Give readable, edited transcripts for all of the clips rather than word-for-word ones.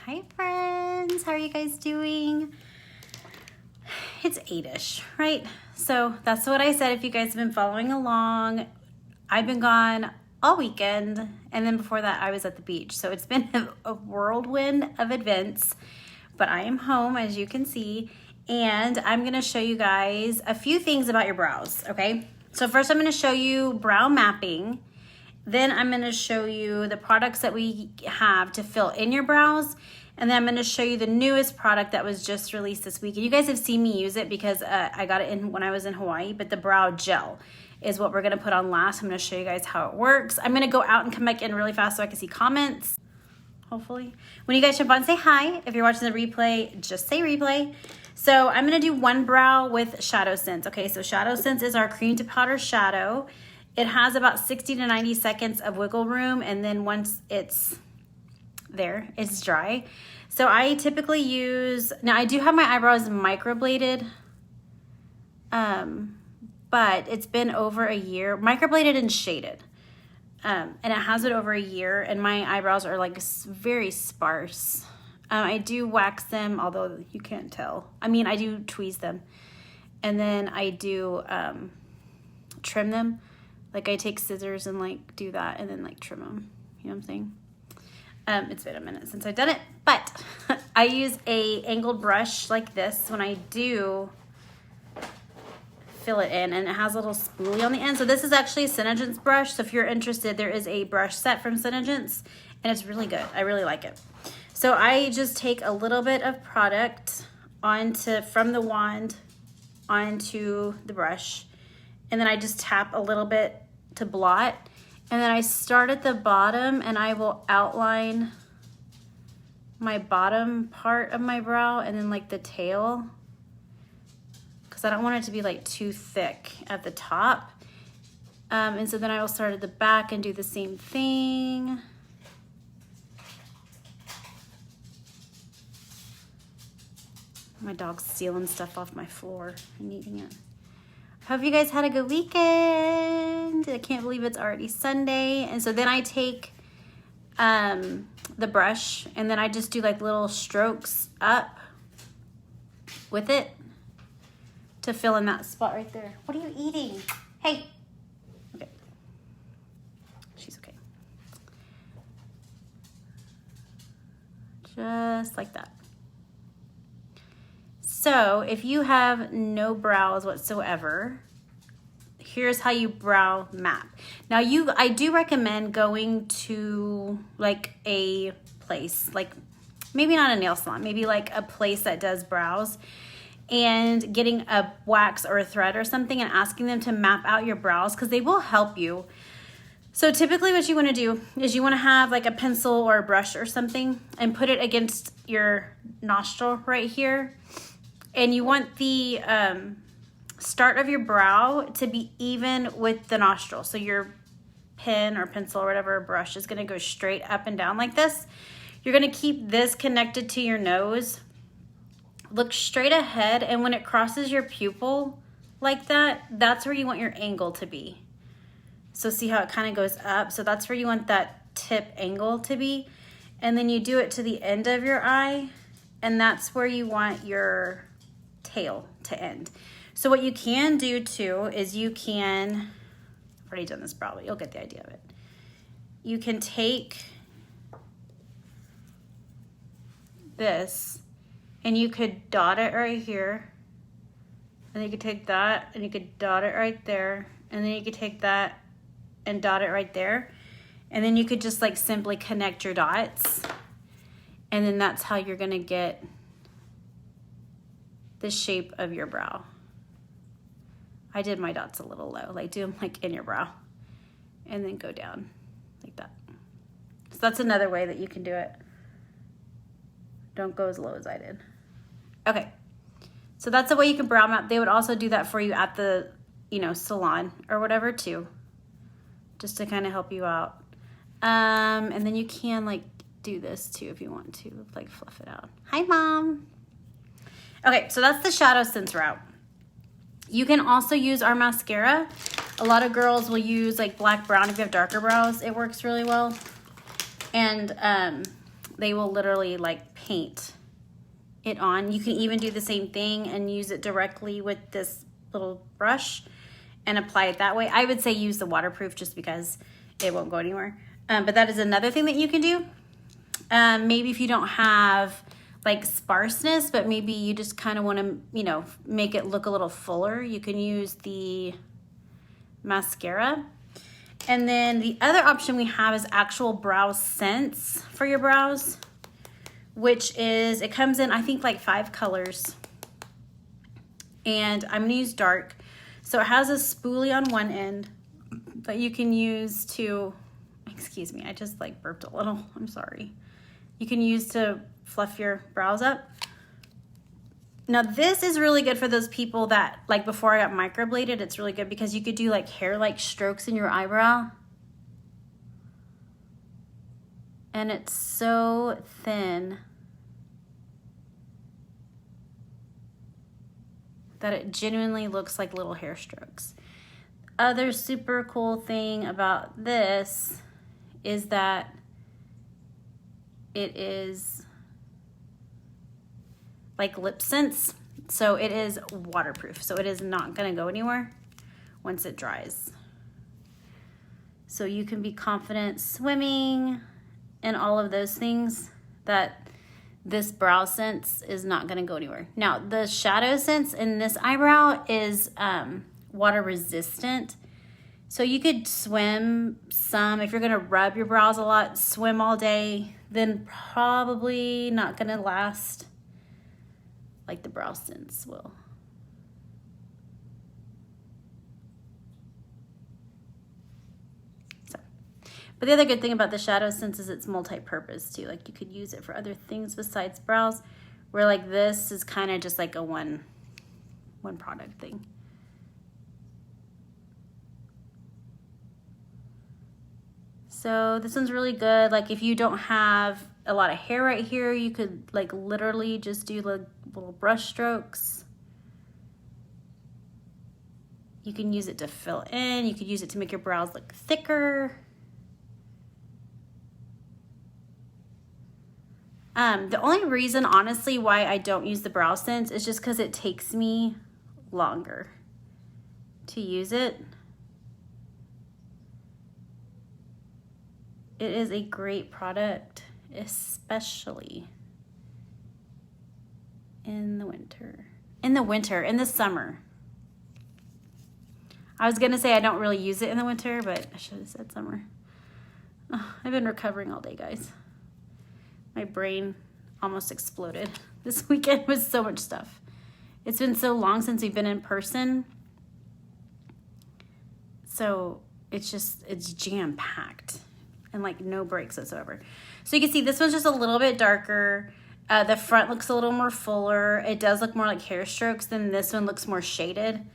Hi friends, how are you guys doing? It's 8ish, right? So that's what I said if you guys have been following along. I've been gone all weekend, and then before that I was at the beach. So it's been a whirlwind of events, but I am home as you can see, and I'm gonna show you guys a few things about your brows, okay? So first I'm gonna show you brow mapping. Then I'm going to show you the products that we have to fill in your brows. And then I'm going to show you the newest product that was just released this week. And you guys have seen me use it because I got it in when I was in Hawaii. But the brow gel is what we're going to put on last. I'm going to show you guys how it works. I'm going to go out and come back in really fast so I can see comments. Hopefully. When you guys jump on, say hi. If you're watching the replay, just say replay. So I'm going to do one brow with Shadow Sense. Okay, so Shadow Sense is our cream to powder shadow. It has about 60 to 90 seconds of wiggle room, and then once it's there, it's dry. So I typically use, now I do have my eyebrows microbladed, but it's been over a year, microbladed and shaded. And it has it over a year, and my eyebrows are like very sparse. I do wax them, although you can't tell. I mean, I do tweeze them, and then I do trim them. Like I take scissors and like do that and then like trim them. You know what I'm saying? It's been a minute since I've done it, but I use a angled brush like this when I do fill it in, and it has a little spoolie on the end. So this is actually a Senegence brush. So if you're interested, there is a brush set from Senegence, and it's really good. I really like it. So I just take a little bit of product from the wand onto the brush. And then I just tap a little bit to blot. And then I start at the bottom and I will outline my bottom part of my brow and then like the tail. Because I don't want it to be like too thick at the top. And so then I will start at the back and do the same thing. My dog's stealing stuff off my floor and eating it. Hope you guys had a good weekend. I can't believe it's already Sunday. And so then I take the brush and then I just do like little strokes up with it to fill in that spot right there. What are you eating? Hey. Okay. She's okay. Just like that. So if you have no brows whatsoever, here's how you brow map. Now I do recommend going to like a place, like maybe not a nail salon, maybe like a place that does brows, and getting a wax or a thread or something and asking them to map out your brows, because they will help you. So typically what you want to do is you want to have like a pencil or a brush or something and put it against your nostril right here. And you want the start of your brow to be even with the nostril. So your pen or pencil or whatever brush is going to go straight up and down like this. You're going to keep this connected to your nose. Look straight ahead, and when it crosses your pupil like that, that's where you want your angle to be. So see how it kind of goes up? So that's where you want that tip angle to be. And then you do it to the end of your eye, and that's where you want your tail to end. So what you can do too is you can, I've already done this brow, but you'll get the idea of it. You can take this and you could dot it right here, and you could take that and you could dot it right there, and then you could take that and dot it right there, and then you could just like simply connect your dots, and then that's how you're gonna get the shape of your brow. I did my dots a little low, like do them like in your brow and then go down like that. So that's another way that you can do it. Don't go as low as I did. Okay, so that's the way you can brow map. They would also do that for you at the, salon or whatever too, just to kind of help you out. And then you can like do this too if you want to, like fluff it out. Hi, Mom. Okay, so that's the Shadow Sense route. You can also use our mascara. A lot of girls will use like black brown if you have darker brows. It works really well. And they will literally like paint it on. You can even do the same thing and use it directly with this little brush and apply it that way. I would say use the waterproof just because it won't go anywhere. But that is another thing that you can do. Maybe if you don't have like sparseness, but maybe you just kind of want to, you know, make it look a little fuller, you can use the mascara. And then the other option we have is actual brow scents for your brows, which is, it comes in, I think, like 5 colors. And I'm gonna use dark. So it has a spoolie on one end that you can use to, excuse me, I just like burped a little, I'm sorry. You can use to fluff your brows up. Now this is really good for those people that, like before I got microbladed, it's really good because you could do like hair-like strokes in your eyebrow. And it's so thin that it genuinely looks like little hair strokes. Other super cool thing about this is that it is like lip sense. So it is waterproof. So it is not gonna go anywhere once it dries. So you can be confident swimming and all of those things that this brow sense is not gonna go anywhere. Now the shadow sense in this eyebrow is water resistant. So you could swim some, if you're gonna rub your brows a lot, swim all day, then probably not gonna last like the brow sense will. So, but the other good thing about the shadow sense is it's multi-purpose too. Like you could use it for other things besides brows, where like this is kind of just like a one product thing. So this one's really good. Like if you don't have a lot of hair right here, you could like literally just do like little brush strokes. You can use it to fill in. You could use it to make your brows look thicker. The only reason, honestly, why I don't use the brow sense is just because it takes me longer to use it. It is a great product, especially in the winter. In the summer. I was gonna say I don't really use it in the winter, but I should have said summer. Oh, I've been recovering all day, guys. My brain almost exploded. This weekend was so much stuff. It's been so long since we've been in person. So it's jam-packed and like no breaks whatsoever. So you can see this one's just a little bit darker. The front looks a little more fuller. It does look more like hair strokes than this one looks more shaded.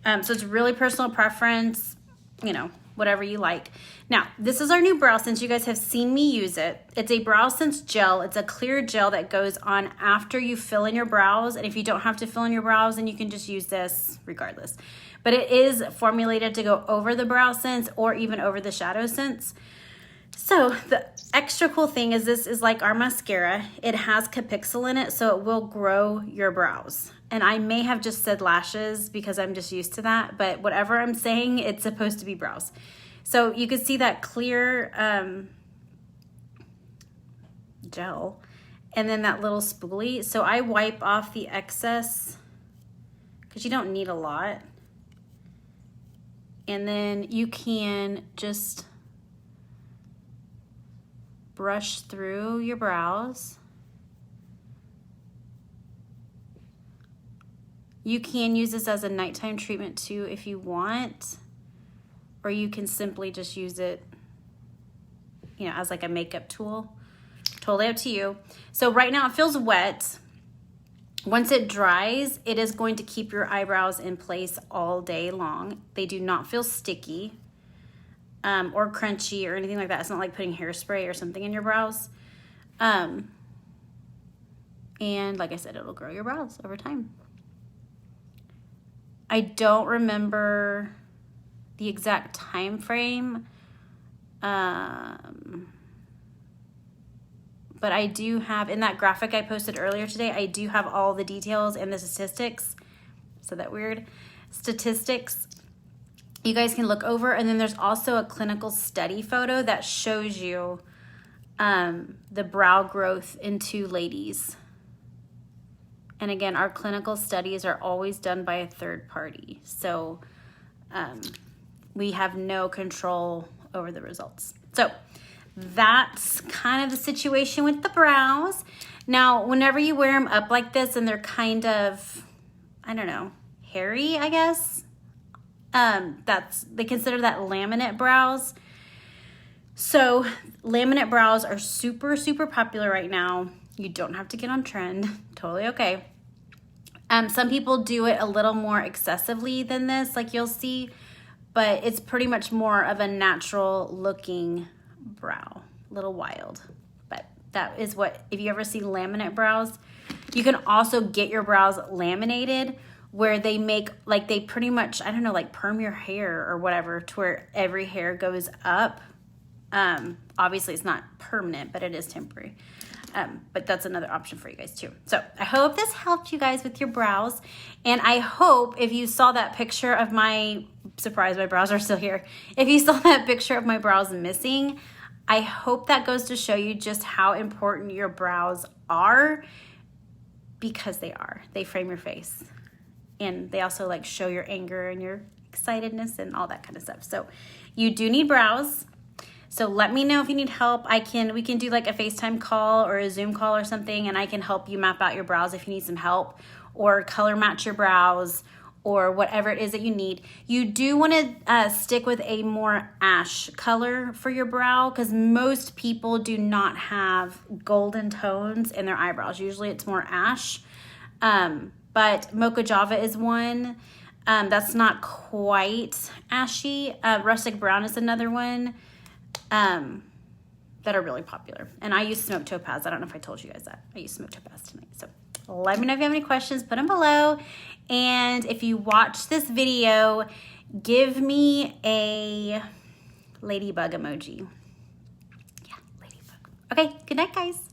So it's really personal preference, you know, whatever you like. Now, this is our new Brow Sense. You guys have seen me use it. It's a Brow Sense gel. It's a clear gel that goes on after you fill in your brows. And if you don't have to fill in your brows, then you can just use this regardless. But it is formulated to go over the Brow Sense or even over the Shadow Sense. So the extra cool thing is this is like our mascara. It has Capixyl in it, so it will grow your brows. And I may have just said lashes because I'm just used to that, but whatever I'm saying, it's supposed to be brows. So you can see that clear gel and then that little spoolie. So I wipe off the excess because you don't need a lot. And then you can just brush through your brows. You can use this as a nighttime treatment too if you want, or you can simply just use it, you know, as like a makeup tool. Totally up to you. So right now it feels wet. Once it dries, it is going to keep your eyebrows in place all day long. They do not feel sticky or crunchy or anything like that. It's not like putting hairspray or something in your brows. And like I said, it'll grow your brows over time. I don't remember the exact time frame but I do have, in that graphic I posted earlier today, I do have all the details and the statistics. So that weird statistics you guys can look over. And then there's also a clinical study photo that shows you the brow growth in 2 ladies. And again, our clinical studies are always done by a third party. So we have no control over the results. So that's kind of the situation with the brows. Now, whenever you wear them up like this and they're kind of, I don't know, hairy, I guess, they consider that laminate brows. So laminate brows are super, super popular right now. You don't have to get on trend. Totally okay. Some people do it a little more excessively than this, like you'll see, but it's pretty much more of a natural looking brow, a little wild. But that is what, if you ever see laminate brows, you can also get your brows laminated where they make, like they pretty much, I don't know, like perm your hair or whatever to where every hair goes up. Obviously it's not permanent, but it is temporary. But that's another option for you guys too. So I hope this helped you guys with your brows. And I hope if you saw that picture of my, surprise, my brows are still here. If you saw that picture of my brows missing, I hope that goes to show you just how important your brows are, because they are. They frame your face. And they also like show your anger and your excitedness and all that kind of stuff. So you do need brows. So let me know if you need help. We can do like a FaceTime call or a Zoom call or something, and I can help you map out your brows if you need some help, or color match your brows, or whatever it is that you need. You do want to stick with a more ash color for your brow, because most people do not have golden tones in their eyebrows. Usually it's more ash, but Mocha Java is one. That's not quite ashy. Rustic Brown is another one. That are really popular. And I use Smoked Topaz. I don't know if I told you guys that. I use Smoked Topaz tonight. So let me know if you have any questions, put them below. And if you watch this video, give me a ladybug emoji. Yeah, ladybug. Okay, good night, guys.